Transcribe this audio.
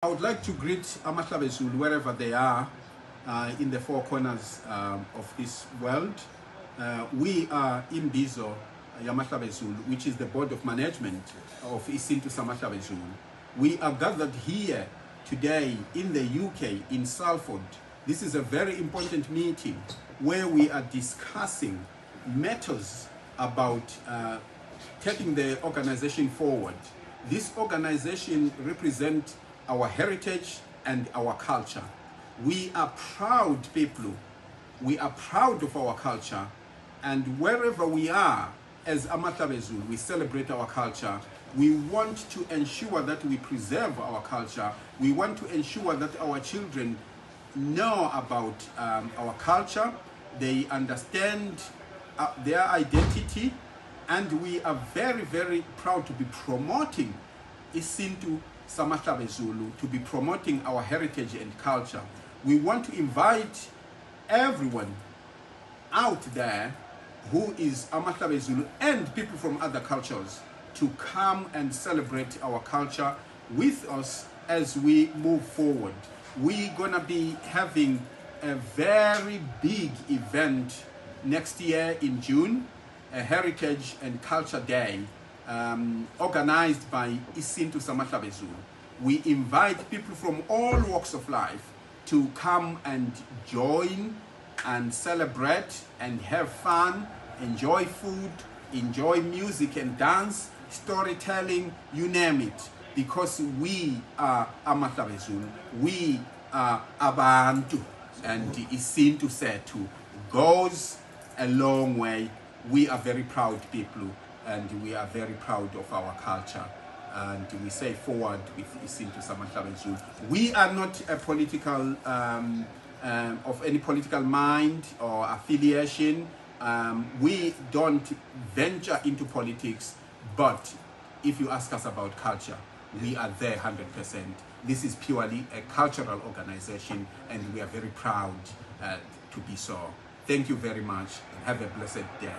I would like to greet Amahlabezulu wherever they are in the four corners of this world. We are Imbizo Yamahlabezulu, which is the board of management of Isintu Samahlabezulu. We are gathered here today in the UK, in Salford. This is a very important meeting where we are discussing matters about taking the organization forward. This organization represents our heritage and our culture. We are proud people. We are proud of our culture, and wherever we are as Amahlabezulu, we celebrate our culture. We want to ensure that we preserve our culture. We want to ensure that our children know about our culture. They understand their identity, and we are very, very proud to be promoting Isintu Samahlabezulu, to be promoting our heritage and culture. We want to invite everyone out there who is Amahlabezulu and people from other cultures to come and celebrate our culture with us as we move forward. We're gonna be having a very big event next year in June, a Heritage and Culture Day, organized by Isintu Samahlabezulu. We invite people from all walks of life to come and join and celebrate and have fun, enjoy food, enjoy music and dance, storytelling, you name it, because we are Amahlabezulu, we are Abantu, and Isintu Sethu goes a long way. We are very proud people, and we are very proud of our culture, and we say forward with Isintu Samahlabezulu. We are not a political of any political mind or affiliation. We don't venture into politics, but if you ask us about culture, we are there 100%. This is purely a cultural organization, and we are very proud to be so. Thank you very much, and have a blessed day.